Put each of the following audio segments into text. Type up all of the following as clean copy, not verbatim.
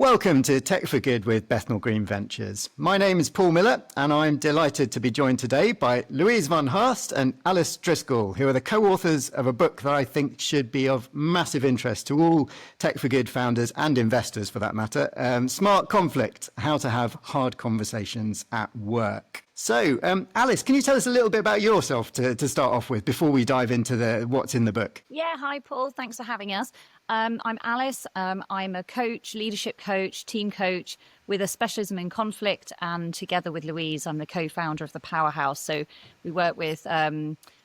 Welcome to Tech for Good with Bethnal Green Ventures. My name is Paul Miller, and I'm delighted to be joined today by Louise van Haarst and Alice Driscoll, who are the co-authors of a book that I think should be of massive interest to all Tech for Good founders and investors, for that matter. Smart Conflict: How to Have Hard Conversations at Work. So, Alice, can you tell us a little bit about yourself to start off with before we dive into what's in the book? Yeah, hi, Paul. Thanks for having us. I'm Alice. I'm a coach, leadership coach, team coach with a specialism in conflict. And together with Louise, I'm the co-founder of the Powerhouse. So we work with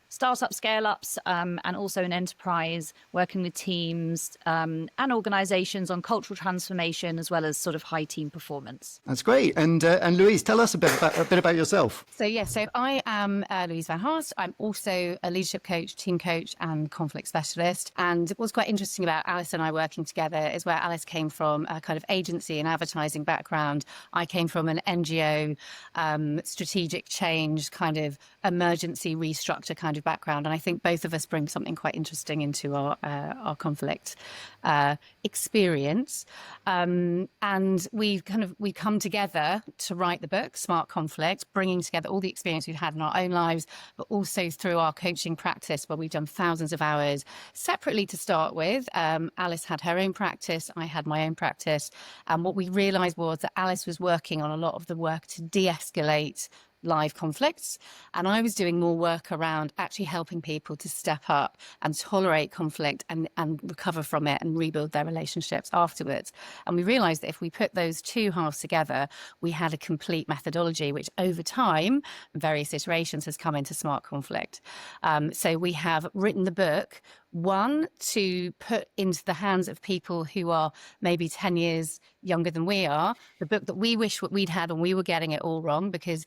startup scale-ups and also an enterprise, working with teams and organizations on cultural transformation, as well as sort of high team performance. That's great. And Louise, tell us a bit about yourself. So I am Louise van Haarst. I'm also a leadership coach, team coach and conflict specialist. And what's quite interesting about Alice and I working together is where Alice came from a kind of agency and advertising background. I came from an NGO, strategic change, kind of emergency restructure kind of background, and I think both of us bring something quite interesting into our conflict experience. And we come together to write the book Smart Conflict, bringing together all the experience we've had in our own lives, but also through our coaching practice, where we've done thousands of hours separately to start with. Alice had her own practice, I had my own practice, and what we realised was that Alice was working on a lot of the work to de-escalate live conflicts, and I was doing more work around actually helping people to step up and tolerate conflict and recover from it and rebuild their relationships afterwards. And we realized that if we put those two halves together, we had a complete methodology, which over time, various iterations, has come into Smart Conflict. So we have written the book, one, to put into the hands of people who are maybe 10 years younger than we are, the book that we wish we'd had and we were getting it all wrong, because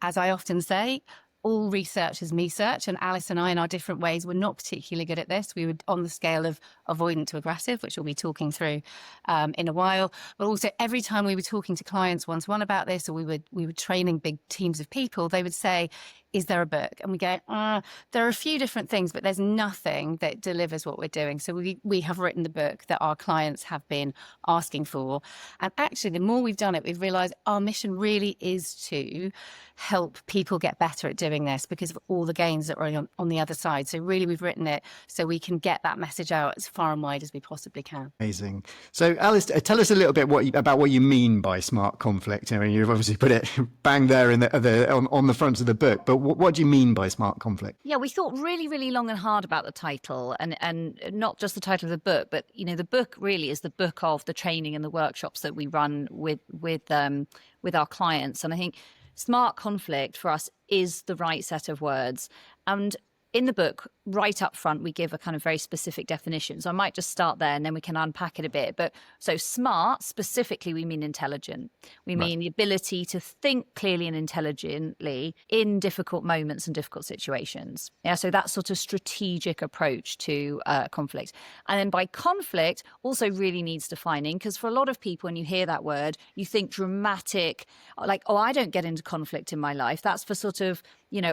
as I often say, all research is me-search, and Alice and I, in our different ways, were not particularly good at this. We were on the scale of avoidant to aggressive, which we'll be talking through in a while. But also, every time we were talking to clients one-to-one about this, or we were training big teams of people, they would say, is there a book? And we go, there are a few different things, but there's nothing that delivers what we're doing. So we have written the book that our clients have been asking for. And actually, the more we've done it, we've realized our mission really is to help people get better at doing this because of all the gains that are on the other side. So really, we've written it so we can get that message out as far and wide as we possibly can. Amazing. So, Alice, tell us a little bit about what you mean by smart conflict. I mean, you've obviously put it bang there on the front of the book, but what do you mean by smart conflict? Yeah, we thought really, really long and hard about the title, and not just the title of the book, but the book really is the book of the training and the workshops that we run with our clients. And I think smart conflict for us is the right set of words. And in the book, right up front, we give a kind of very specific definition. So I might just start there and then we can unpack it a bit. But so smart, specifically, we mean intelligent. We mean the ability to think clearly and intelligently in difficult moments and difficult situations. Yeah, so that sort of strategic approach to conflict. And then by conflict also really needs defining, because for a lot of people, when you hear that word, you think dramatic, like, oh, I don't get into conflict in my life. That's for sort of,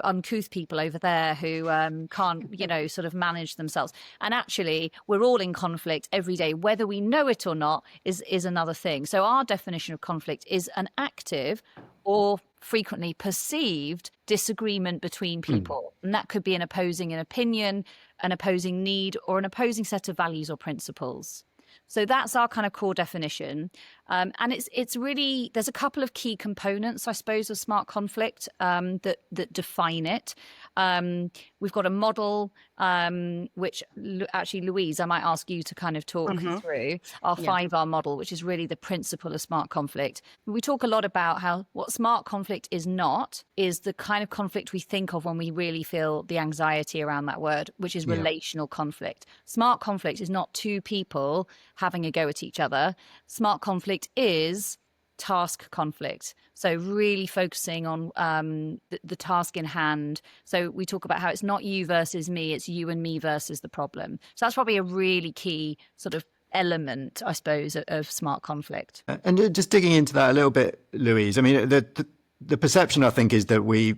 uncouth people over there who can't, sort of manage themselves. And actually, we're all in conflict every day. Whether we know it or not is another thing. So our definition of conflict is an active or frequently perceived disagreement between people. And that could be an opposing opinion, an opposing need, or an opposing set of values or principles. So that's our kind of core definition. And it's really, there's a couple of key components, I suppose, of smart conflict that define it. We've got a model, which actually, Louise, I might ask you to kind of talk through our 5R model, which is really the principle of smart conflict. We talk a lot about how what smart conflict is not is the kind of conflict we think of when we really feel the anxiety around that word, which is relational conflict. Smart conflict is not two people having a go at each other. Smart conflict is task conflict. So really focusing on the task in hand. So we talk about how it's not you versus me, it's you and me versus the problem. So that's probably a really key sort of element, I suppose, of smart conflict. And just digging into that a little bit, Louise, I mean, the perception, I think, is that we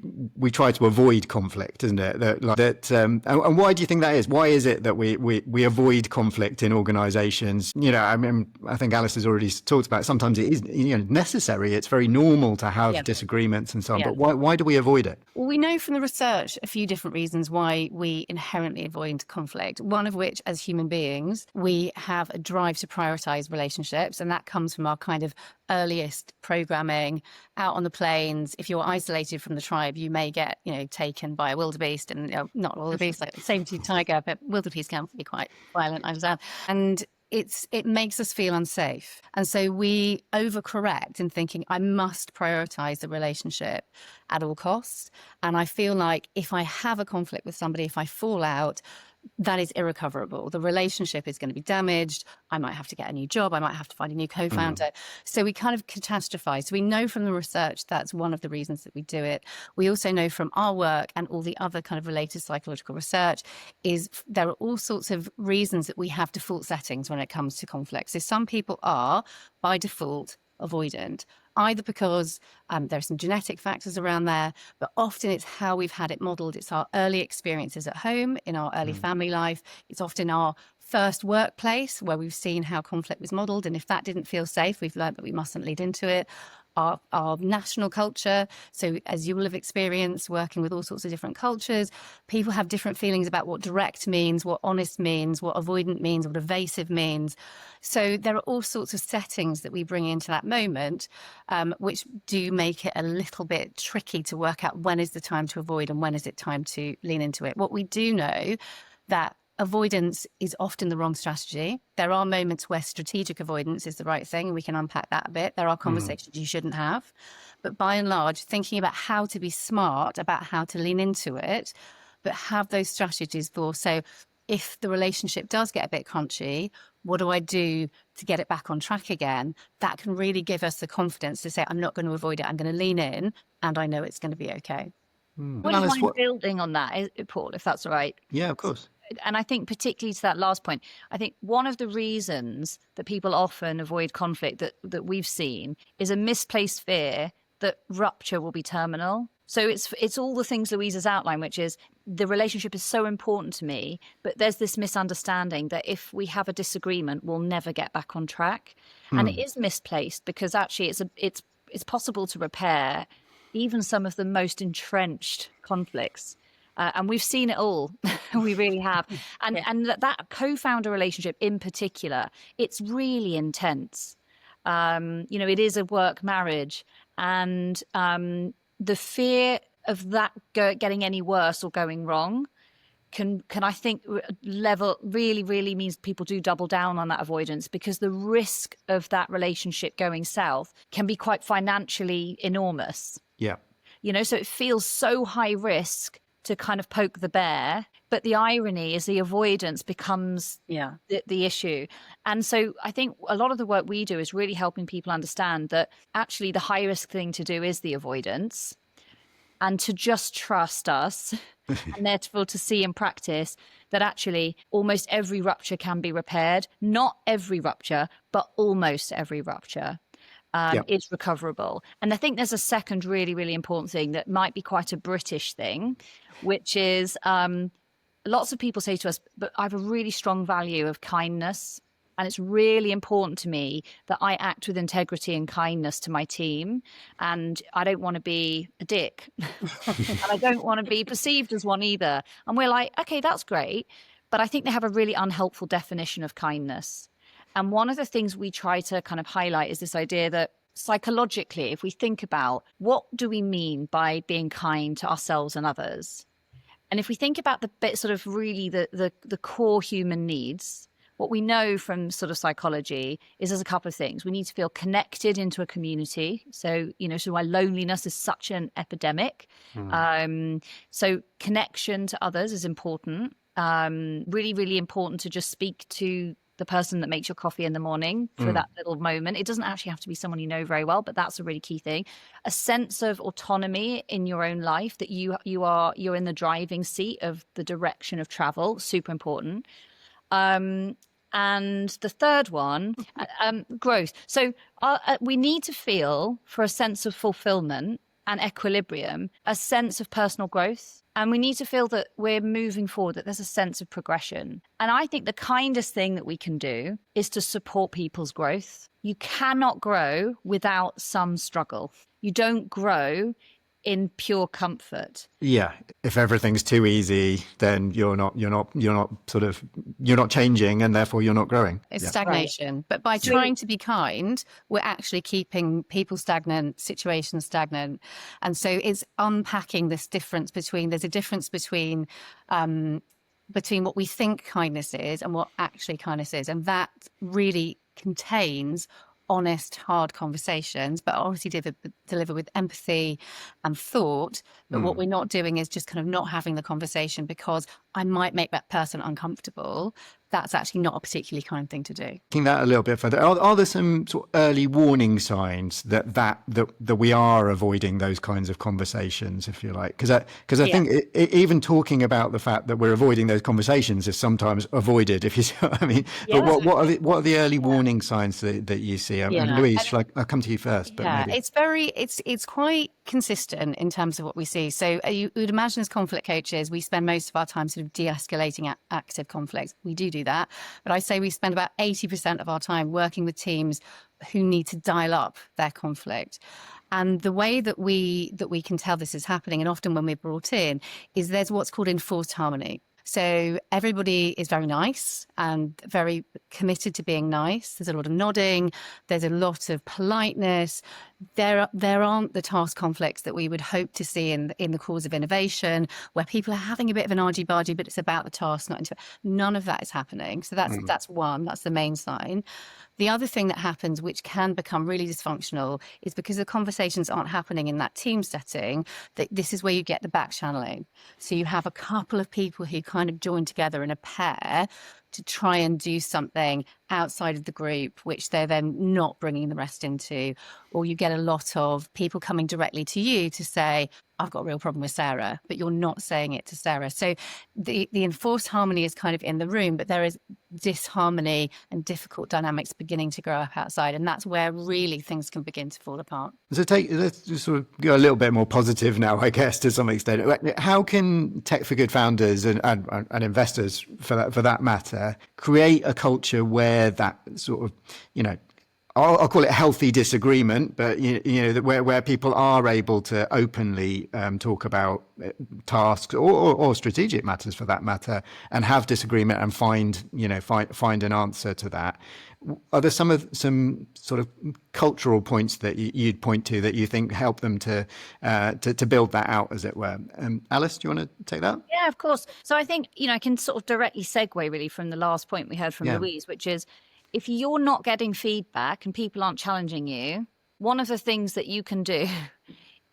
try to avoid conflict, isn't it? And why do you think that is? Why is it that we avoid conflict in organisations? I mean, I think Alice has already talked about it. Sometimes it is necessary. It's very normal to have disagreements and so on. But why do we avoid it? Well, we know from the research a few different reasons why we inherently avoid conflict. One of which, as human beings, we have a drive to prioritise relationships, and that comes from our kind of earliest programming out on the plains. If you're isolated from the tribe, you may get, taken by a wildebeest, and not wildebeest, like saber-toothed tiger, but wildebeest can be quite violent, I understand. And it makes us feel unsafe. And so we overcorrect in thinking, I must prioritize the relationship at all costs. And I feel like if I have a conflict with somebody, if I fall out, that is irrecoverable. The relationship is going to be damaged. I might have to get a new job. I might have to find a new co-founder. So we kind of catastrophize. So we know from the research that's one of the reasons that we do it. We also know from our work and all the other kind of related psychological research is there are all sorts of reasons that we have default settings when it comes to conflict. So some people are by default avoidant, either because there are some genetic factors around there, but often it's how we've had it modeled. It's our early experiences at home, in our early family life. It's often our first workplace where we've seen how conflict was modeled. And if that didn't feel safe, we've learned that we mustn't lead into it. Our national culture. So as you will have experienced working with all sorts of different cultures, people have different feelings about what direct means, what honest means, what avoidant means, what evasive means. So there are all sorts of settings that we bring into that moment, which do make it a little bit tricky to work out when is the time to avoid and when is it time to lean into it. What we do know that avoidance is often the wrong strategy. There are moments where strategic avoidance is the right thing. We can unpack that a bit. There are conversations you shouldn't have. But by and large, thinking about how to be smart about how to lean into it, but have those strategies for, so if the relationship does get a bit crunchy, what do I do to get it back on track again? That can really give us the confidence to say, I'm not going to avoid it. I'm going to lean in and I know it's going to be okay. Would you mind building on that, Paul, if that's all right? Yeah, of course. And I think particularly to that last point, I think one of the reasons that people often avoid conflict that we've seen is a misplaced fear that rupture will be terminal. So it's all the things Louise has outlined, which is the relationship is so important to me, but there's this misunderstanding that if we have a disagreement, we'll never get back on track. And it is misplaced because actually it's possible to repair even some of the most entrenched conflicts. And we've seen it all. We really have. And that co-founder relationship in particular, it's really intense. It is a work marriage. And the fear of that getting any worse or going wrong can I think level really, really means people do double down on that avoidance, because the risk of that relationship going south can be quite financially enormous. Yeah. So it feels so high risk to kind of poke the bear. But the irony is the avoidance becomes the issue. And so I think a lot of the work we do is really helping people understand that actually the high risk thing to do is the avoidance, and to just trust us and therefore to see in practice that actually almost every rupture can be repaired. Not every rupture, but almost every rupture. Is recoverable. And I think there's a second really, really important thing that might be quite a British thing, which is lots of people say to us, but I have a really strong value of kindness. And it's really important to me that I act with integrity and kindness to my team. And I don't want to be a dick. And I don't want to be perceived as one either. And we're like, okay, that's great. But I think they have a really unhelpful definition of kindness. And one of the things we try to kind of highlight is this idea that psychologically, if we think about what do we mean by being kind to ourselves and others, and if we think about the bit sort of really the core human needs, what we know from sort of psychology is there's a couple of things. We need to feel connected into a community. So, so why loneliness is such an epidemic. So connection to others is important. Really, really important to just speak to the person that makes your coffee in the morning for that little moment. It doesn't actually have to be someone you know very well, but that's a really key thing. A sense of autonomy in your own life, that you're in the driving seat of the direction of travel, super important. And the third one, growth. So we need to feel for a sense of fulfillment and equilibrium, a sense of personal growth. And we need to feel that we're moving forward, that there's a sense of progression. And I think the kindest thing that we can do is to support people's growth. You cannot grow without some struggle. You don't grow in pure comfort. Yeah. If everything's too easy, then you're not changing, and therefore you're not growing. It's Yeah. stagnation. Right. But by trying to be kind, we're actually keeping people stagnant, situations stagnant. And so it's unpacking this difference between, there's a difference between what we think kindness is and what actually kindness is. And that really contains honest, hard conversations, but obviously deliver with empathy and thought. But what we're not doing is just kind of not having the conversation because I might make that person uncomfortable. That's actually not a particularly kind thing to do. Thinking that a little bit further, are there some sort of early warning signs that we are avoiding those kinds of conversations, if you like? Because I think even talking about the fact that we're avoiding those conversations is sometimes avoided, if you see what I mean. Yeah. But what are the early warning signs that you see? And Louise, I'll come to you first. But maybe. It's quite consistent in terms of what we see. So you would imagine as conflict coaches, we spend most of our time sort of de-escalating active conflicts. We do that. But I say we spend about 80% of our time working with teams who need to dial up their conflict. And the way that we can tell this is happening, and often when we're brought in, is there's what's called enforced harmony. So everybody is very nice and very committed to being nice. There's a lot of nodding. There's a lot of politeness. There aren't the task conflicts that we would hope to see in the cause of innovation, where people are having a bit of an argy-bargy, but it's about the task, not into it. None of that is happening. So that's one. That's the main sign. The other thing that happens, which can become really dysfunctional, is because the conversations aren't happening in that team setting, that this is where you get the back channeling. So you have a couple of people who kind of join together in a pair to try and do something outside of the group, which they're then not bringing the rest into. Or you get a lot of people coming directly to you to say, I've got a real problem with Sarah, but you're not saying it to Sarah. So the enforced harmony is kind of in the room, but there is disharmony and difficult dynamics beginning to grow up outside. And that's where really things can begin to fall apart. So let's just sort of go a little bit more positive now, I guess, to some extent. How can Tech for Good founders and investors, for that matter, create a culture where that sort of, I'll call it healthy disagreement, but where people are able to openly talk about tasks or strategic matters, for that matter, and have disagreement and find an answer to that. Are there some sort of cultural points that you'd point to that you think help them to build that out, as it were? Alice, do you want to take that? Yeah, of course. So I think I can sort of directly segue really from the last point we heard from Louise, which is, if you're not getting feedback and people aren't challenging you, one of the things that you can do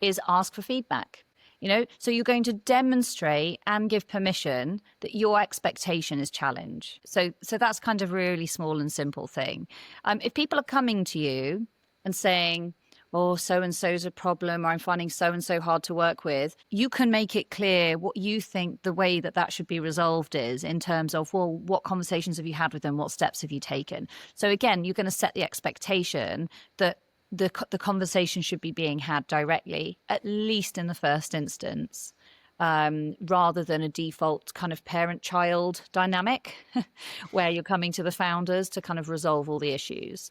is ask for feedback. So you're going to demonstrate and give permission that your expectation is challenged. So that's kind of really small and simple thing. If people are coming to you and saying, oh, so-and-so's a problem, or I'm finding so-and-so hard to work with, you can make it clear what you think the way that should be resolved is, in terms of, well, what conversations have you had with them? What steps have you taken? So again, you're going to set the expectation that the conversation should be being had directly, at least in the first instance, rather than a default kind of parent-child dynamic where you're coming to the founders to kind of resolve all the issues.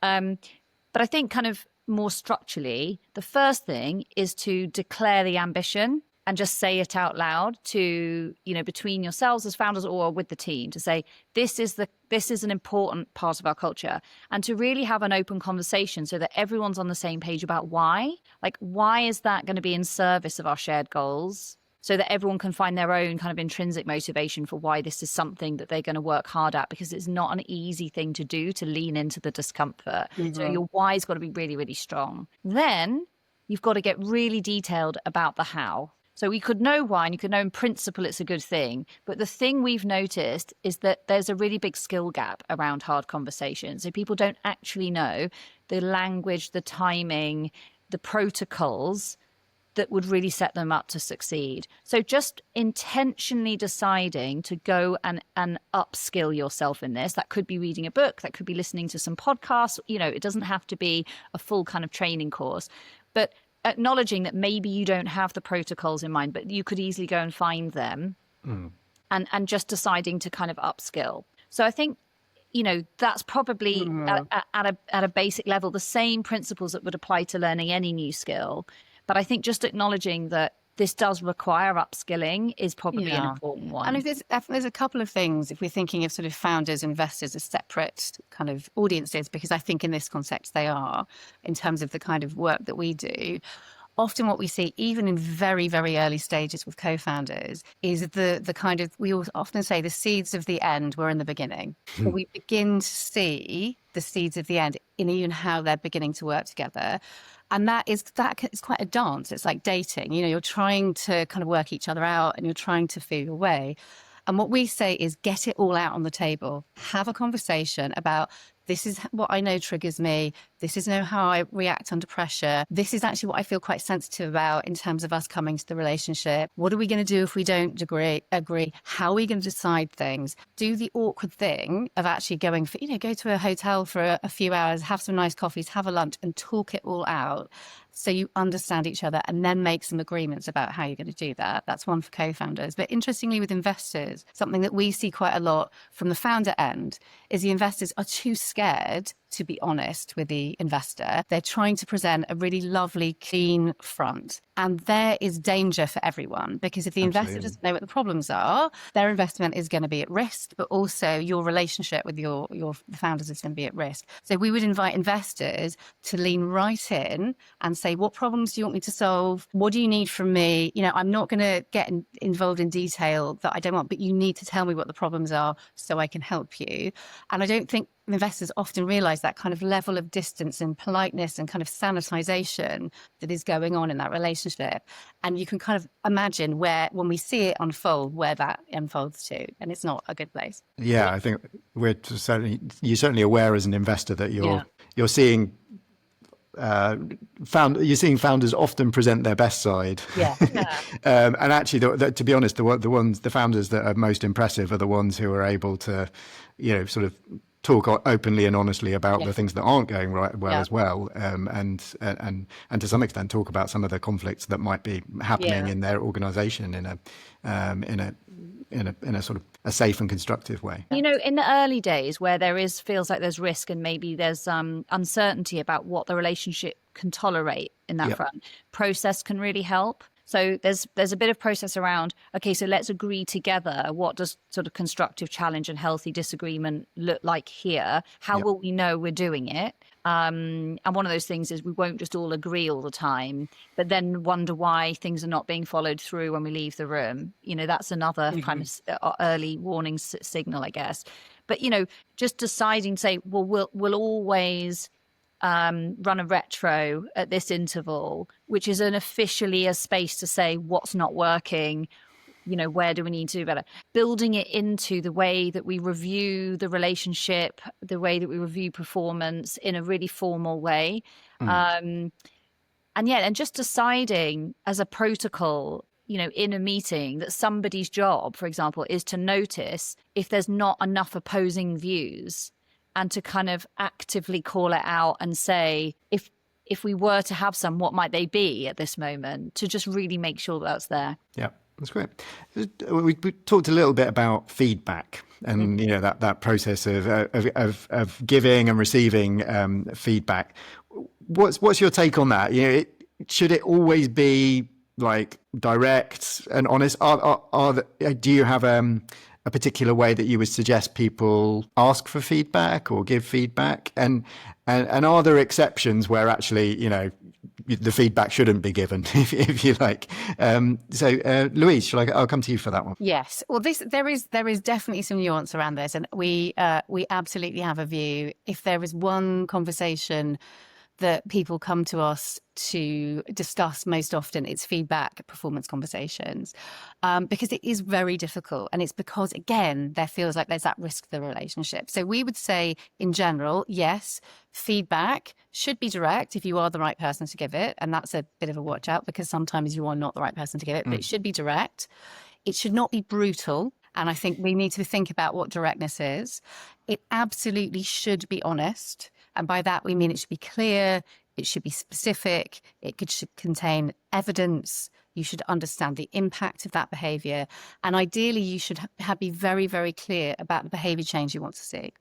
But I think kind of more structurally, the first thing is to declare the ambition and just say it out loud to, between yourselves as founders or with the team, to say, this is an important part of our culture, and to really have an open conversation so that everyone's on the same page about why. Like, why is that going to be in service of our shared goals? So that everyone can find their own kind of intrinsic motivation for why this is something that they're going to work hard at, because it's not an easy thing to do, to lean into the discomfort. Mm-hmm. So your why's got to be really, really strong. Then you've got to get really detailed about the how. So we could know why, and you could know in principle it's a good thing. But the thing we've noticed is that there's a really big skill gap around hard conversations. So people don't actually know the language, the timing, the protocols that would really set them up to succeed. So just intentionally deciding to go and upskill yourself in this. That could be reading a book, that could be listening to some podcasts. It doesn't have to be a full kind of training course, but acknowledging that maybe you don't have the protocols in mind, but you could easily go and find them, and just deciding to kind of upskill. So I think, that's probably at a basic level, the same principles that would apply to learning any new skill. But I think just acknowledging that this does require upskilling is probably an important one. And if there's a couple of things, if we're thinking of sort of founders, investors as separate kind of audiences, because I think in this context they are, in terms of the kind of work that we do. Often what we see, even in very, very early stages with co-founders, is the kind of, we often say the seeds of the end were in the beginning. So we begin to see the seeds of the end in even how they're beginning to work together. And that is quite a dance. It's like dating. You're trying to kind of work each other out and you're trying to feel your way. And what we say is get it all out on the table. Have a conversation about, this is what I know triggers me. This is how I react under pressure. This is actually what I feel quite sensitive about in terms of us coming to the relationship. What are we going to do if we don't agree? How are we going to decide things? Do the awkward thing of actually going for, go to a hotel for a few hours, have some nice coffees, have a lunch and talk it all out so you understand each other, and then make some agreements about how you're going to do that. That's one for co-founders. But interestingly, with investors, something that we see quite a lot from the founder end is the investors are too scared to be honest with the investor. They're trying to present a really lovely, clean front. And there is danger for everyone, because if the investor doesn't know what the problems are, their investment is going to be at risk, but also your relationship with your founders is going to be at risk. So we would invite investors to lean right in and say, what problems do you want me to solve? What do you need from me? I'm not going to get involved in detail that I don't want, but you need to tell me what the problems are so I can help you. And I don't think investors often realize that kind of level of distance and politeness and kind of sanitization that is going on in that relationship. And you can kind of imagine when we see it unfold, where that unfolds to. And it's not a good place. Yeah, I think you're certainly aware as an investor that you're seeing you're seeing founders often present their best side. And actually, to be honest, the founders that are most impressive are the ones who are able to, sort of talk openly and honestly about the things that aren't going well as well, and to some extent talk about some of the conflicts that might be happening in their organisation in a sort of a safe and constructive way. In the early days where feels like there's risk and maybe there's uncertainty about what the relationship can tolerate in that front, process can really help. So there's a bit of process around, okay, so let's agree together. What does sort of constructive challenge and healthy disagreement look like here? How will we know we're doing it? And one of those things is we won't just all agree all the time, but then wonder why things are not being followed through when we leave the room. That's another kind of early warning signal, I guess. But, just deciding to say, well, we'll always run a retro at this interval, which is officially a space to say what's not working, where do we need to do better, building it into the way that we review the relationship, the way that we review performance in a really formal way. And just deciding as a protocol, in a meeting, that somebody's job, for example, is to notice if there's not enough opposing views, and to kind of actively call it out and say, if we were to have some, what might they be at this moment, to just really make sure that's there. Yeah, that's great. We talked a little bit about feedback and, that process of giving and receiving feedback. What's your take on that? Should it always be like direct and honest? Do you have a particular way that you would suggest people ask for feedback or give feedback? And are there exceptions where actually, the feedback shouldn't be given, if you like? So, Louise, I'll come to you for that one. Yes. Well, there is definitely some nuance around this. And we absolutely have a view. If there is one conversation that people come to us to discuss most often, it's feedback, performance conversations, because it is very difficult. And it's because, again, there feels like there's that risk to the relationship. So we would say, in general, yes, feedback should be direct if you are the right person to give it. And that's a bit of a watch out, because sometimes you are not the right person to give it, but it should be direct. It should not be brutal. And I think we need to think about what directness is. It absolutely should be honest. And by that, we mean it should be clear, It should be specific. Should contain evidence. You should understand the impact of that behaviour. And ideally, you should be very, very clear about the behaviour change you want to see.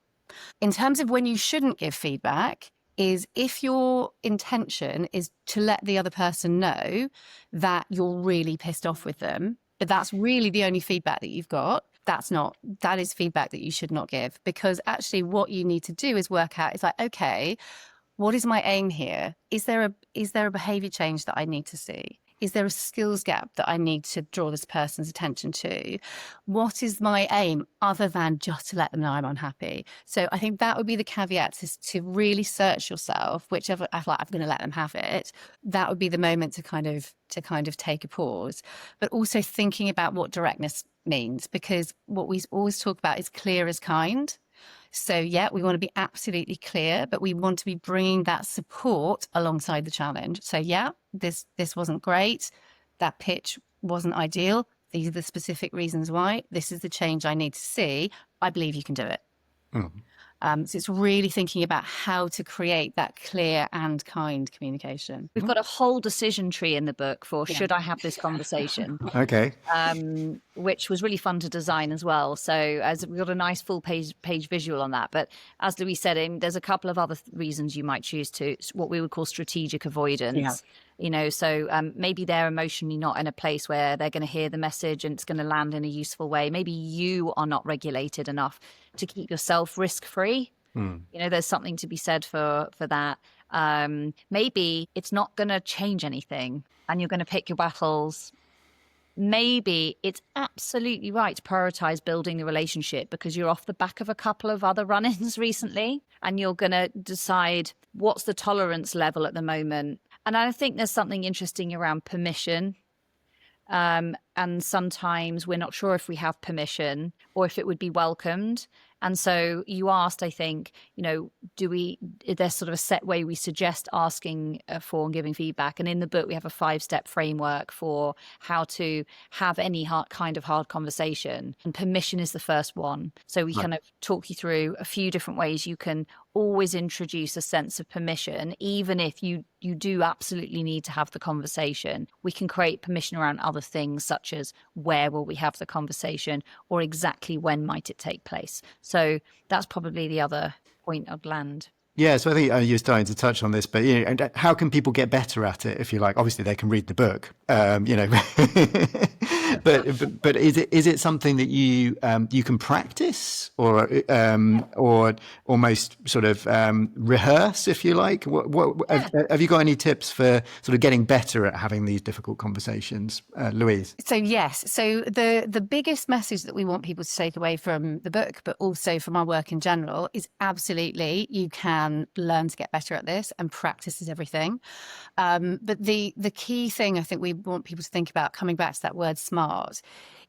In terms of when you shouldn't give feedback, is if your intention is to let the other person know that you're really pissed off with them, but that's really the only feedback that you've got, that is feedback that you should not give. Because actually what you need to do is work out, it's like, okay, what is my aim here? Is there a behavior change that I need to see? Is there a skills gap that I need to draw this person's attention to? What is my aim other than just to let them know I'm unhappy? So I think that would be the caveat, is to really search yourself, whichever, I'm going to let them have it. That would be the moment to kind of take a pause, but also thinking about what directness means, because what we always talk about is clear as kind. So yeah, we want to be absolutely clear, but we want to be bringing that support alongside the challenge. So yeah, this wasn't great. That pitch wasn't ideal. These are the specific reasons why. This is the change I need to see. I believe you can do it. Mm. So it's really thinking about how to create that clear and kind communication. We've got a whole decision tree in the book for should I have this conversation? Okay. Which was really fun to design as well. So as we've got a nice full page visual on that. But as Louise said, there's a couple of other reasons you might choose to, what we would call strategic avoidance. Yeah. So maybe they're emotionally not in a place where they're going to hear the message and it's going to land in a useful way. Maybe you are not regulated enough to keep yourself risk-free. There's something to be said for that. Maybe it's not going to change anything and you're going to pick your battles. Maybe it's absolutely right to prioritize building the relationship because you're off the back of a couple of other run-ins recently and you're going to decide what's the tolerance level at the moment. And I think there's something interesting around permission. And sometimes we're not sure if we have permission or if it would be welcomed. And so you asked, I think, there's sort of a set way we suggest asking for and giving feedback. And in the book, we have a 5-step framework for how to have any kind of hard conversation. And permission is the first one. So we kind of talk you through a few different ways you can always introduce a sense of permission, even if you do absolutely need to have the conversation. We can create permission around other things, such as where will we have the conversation or exactly when might it take place. So that's probably the other point I'd land. Yeah, so I think you're starting to touch on this, but and how can people get better at it? If you like, obviously they can read the book, but is it something that you can practice or almost sort of rehearse, if you like? Have you got any tips for sort of getting better at having these difficult conversations, Louise? So yes, so the biggest message that we want people to take away from the book, but also from our work in general, is absolutely you can learn to get better at this, and practice is everything. But the key thing I think we want people to think about, coming back to that word smart,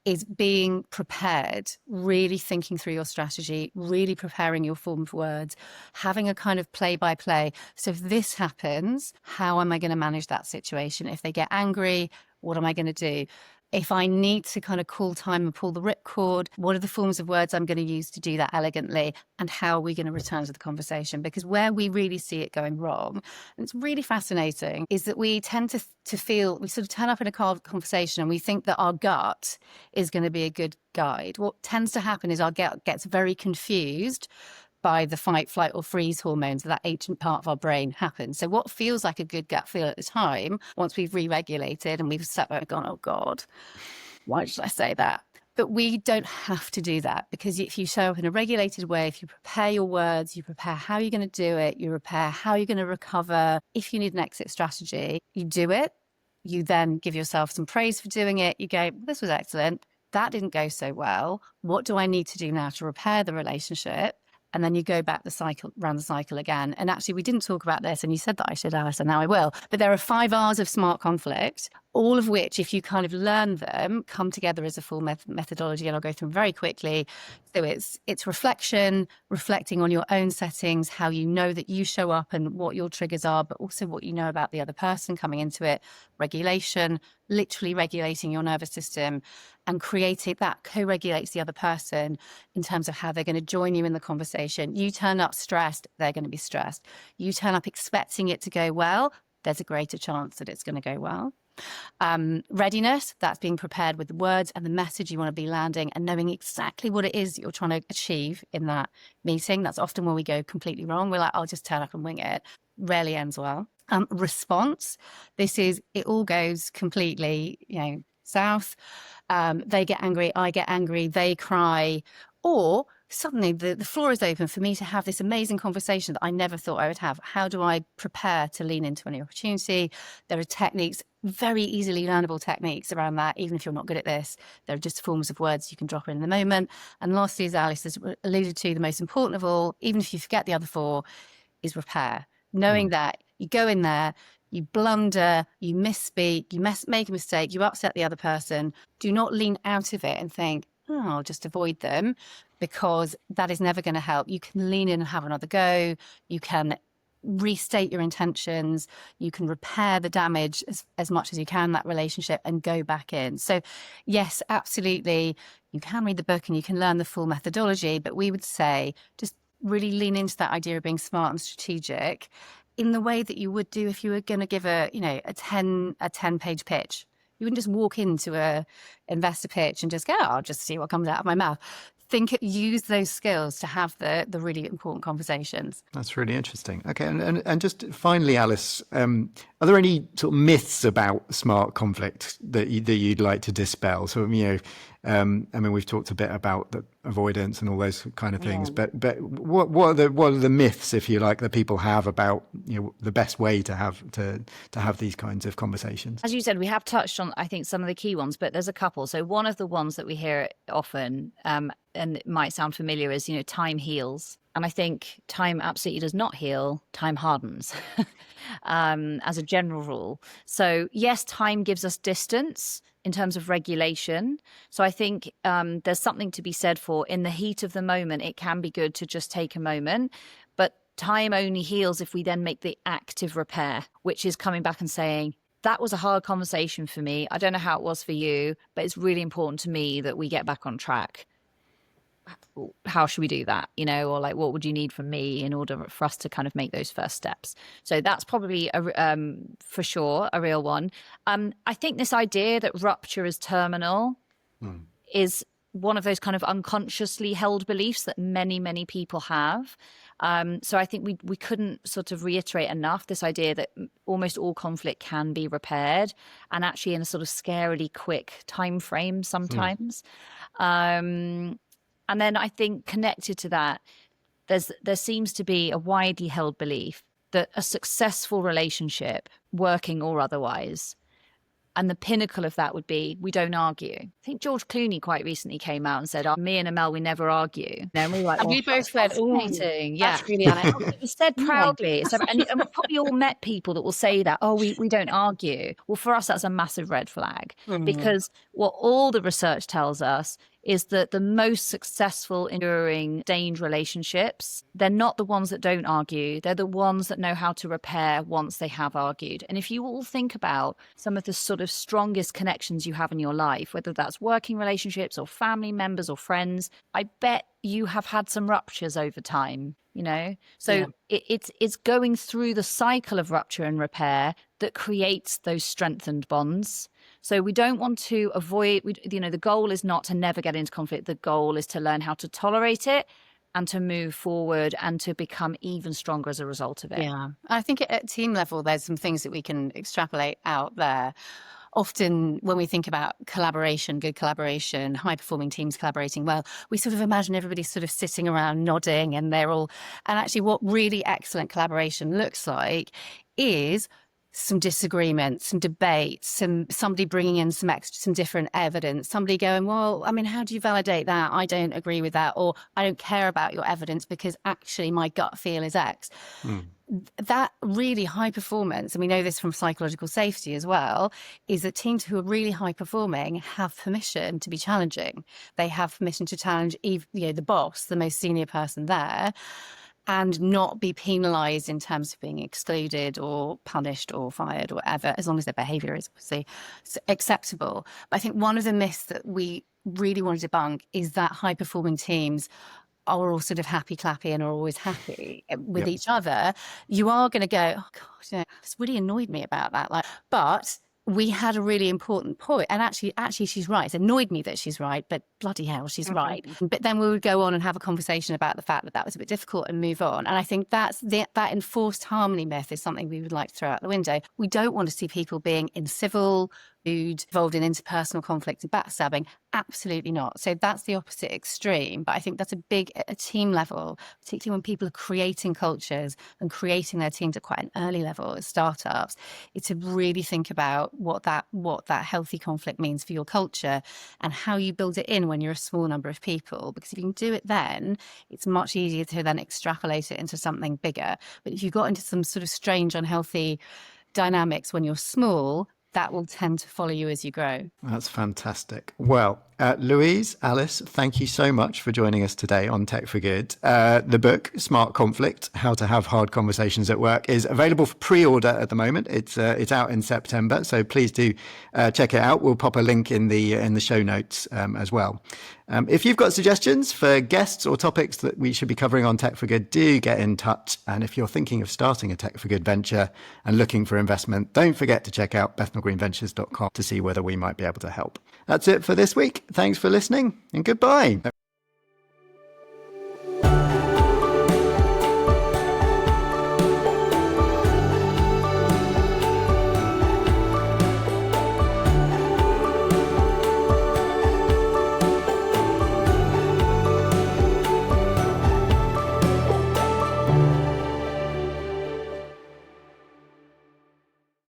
is being prepared, really thinking through your strategy, really preparing your form of words, having a kind of play-by-play. So if this happens, how am I going to manage that situation? If they get angry, what am I going to do? If I need to kind of call time and pull the ripcord, what are the forms of words I'm going to use to do that elegantly? And how are we going to return to the conversation? Because where we really see it going wrong, and it's really fascinating, is that we tend to feel, we sort of turn up in a conversation and we think that our gut is going to be a good guide. What tends to happen is our gut gets very confused by the fight, flight or freeze hormones, that ancient part of our brain happens. So what feels like a good gut feel at the time, once we've re-regulated and we've sat there and gone, oh God, why did I say that? But we don't have to do that, because if you show up in a regulated way, if you prepare your words, you prepare how you're going to do it, you prepare how you're going to recover. If you need an exit strategy, you do it. You then give yourself some praise for doing it. You go, this was excellent. That didn't go so well. What do I need to do now to repair the relationship? And then you go back round the cycle again. And actually, we didn't talk about this, and you said that I should, Alice, and now I will. But there are 5 R's of smart conflict. all of which, if you kind of learn them, come together as a full methodology. And I'll go through them very quickly. So it's reflection, reflecting on your own settings, how you know that you show up and what your triggers are, but also what you know about the other person coming into it. Regulation, literally regulating your nervous system and creating that co-regulates the other person in terms of how they're going to join you in the conversation. You turn up stressed, they're going to be stressed. You turn up expecting it to go well, there's a greater chance that it's going to go well. Readiness, that's being prepared with the words and the message you want to be landing and knowing exactly what it is that you're trying to achieve in that meeting. That's often where we go completely wrong. We're like, I'll just turn up and wing it. Rarely ends well. Response, this is, it all goes completely, south. They get angry, I get angry, they cry, or suddenly the floor is open for me to have this amazing conversation that I never thought I would have. How do I prepare to lean into any opportunity? There are techniques, very easily learnable techniques around that, even if you're not good at this. There are just forms of words you can drop in the moment. And lastly, as Alice has alluded to, the most important of all, even if you forget the other four, is repair. Knowing that you go in there, you blunder, you misspeak, you make a mistake, you upset the other person. Do not lean out of it and think, oh, I'll just avoid them, because that is never going to help. You can lean in and have another go. You can restate your intentions. You can repair the damage as much as you can, that relationship, and go back in. So yes, absolutely. You can read the book and you can learn the full methodology, but we would say just really lean into that idea of being smart and strategic in the way that you would do if you were going to give a 10-page pitch. You wouldn't just walk into a investor pitch and just go, I'll just see what comes out of my mouth. Use those skills to have the really important conversations. That's really interesting. Okay, and just finally, Alice, are there any sort of myths about smart conflict that you'd like to dispel? So, we've talked a bit about the avoidance and all those kind of things, but what are the myths, if you like, that people have about the best way to have these kinds of conversations? As you said, we have touched on, I think, some of the key ones, but there's a couple. So one of the ones that we hear often, and it might sound familiar, is time heals. And I think time absolutely does not heal. Time hardens, as a general rule. So yes, time gives us distance in terms of regulation. So I think there's something to be said for, in the heat of the moment, it can be good to just take a moment. But time only heals if we then make the active repair, which is coming back and saying, that was a hard conversation for me. I don't know how it was for you, but it's really important to me that we get back on track. How should we do that? Or like, what would you need from me in order for us to kind of make those first steps? So that's probably for sure a real one. I think this idea that rupture is terminal is one of those kind of unconsciously held beliefs that many, many people have. So I think we couldn't sort of reiterate enough this idea that almost all conflict can be repaired, and actually in a sort of scarily quick time frame sometimes. And then I think connected to that, there seems to be a widely held belief that a successful relationship, working or otherwise, and the pinnacle of that would be, we don't argue. I think George Clooney quite recently came out and said, me and Amel, we never argue. And we were like, and we both said, fascinating. That's really He said proudly. So, and we've probably all met people that will say that, we don't argue. Well, for us, that's a massive red flag, because what all the research tells us is that the most successful, enduring, sustained relationships, they're not the ones that don't argue. They're the ones that know how to repair once they have argued. And if you all think about some of the sort of strongest connections you have in your life, whether that's working relationships or family members or friends, I bet you have had some ruptures over time, So it's going through the cycle of rupture and repair that creates those strengthened bonds. So we don't want to avoid, the goal is not to never get into conflict. The goal is to learn how to tolerate it and to move forward and to become even stronger as a result of it. Yeah. I think at team level, there's some things that we can extrapolate out there. Often when we think about collaboration, good collaboration, high-performing teams collaborating well, we sort of imagine everybody sort of sitting around nodding and and actually what really excellent collaboration looks like is some disagreement, some debate, somebody bringing in some different evidence, somebody going, well, how do you validate that? I don't agree with that, or I don't care about your evidence because actually my gut feel is X. that really high performance, and we know this from psychological safety as well, is that teams who are really high performing have permission to be challenging. They have permission to challenge the boss, the most senior person there, and not be penalised in terms of being excluded or punished or fired or whatever, as long as their behaviour is obviously acceptable. But I think one of the myths that we really want to debunk is that high performing teams are all sort of happy clappy and are always happy with each other. You are going to go, oh God, this really annoyed me about that. But we had a really important point, and actually she's right. It's annoyed me that she's right, but bloody hell, she's right. But then we would go on and have a conversation about the fact that was a bit difficult and move on. And I think that enforced harmony myth is something we would like to throw out the window. We don't want to see people being incivil, rude, involved in interpersonal conflict and backstabbing. Absolutely not. So that's the opposite extreme. But I think that's a team level, particularly when people are creating cultures and creating their teams at quite an early level as startups, it's to really think about what that healthy conflict means for your culture and how you build it in when you're a small number of people. Because if you can do it then, it's much easier to then extrapolate it into something bigger. But if you got into some sort of strange, unhealthy dynamics when you're small, that will tend to follow you as you grow. That's fantastic. Well, Louise, Alice, thank you so much for joining us today on Tech for Good. The book, Smart Conflict, How to Have Hard Conversations at Work, is available for pre-order at the moment. It's out in September, so please do check it out. We'll pop a link in the show notes as well. If you've got suggestions for guests or topics that we should be covering on Tech for Good, do get in touch. And if you're thinking of starting a Tech for Good venture and looking for investment, don't forget to check out bethnalgreenventures.com to see whether we might be able to help. That's it for this week. Thanks for listening and goodbye.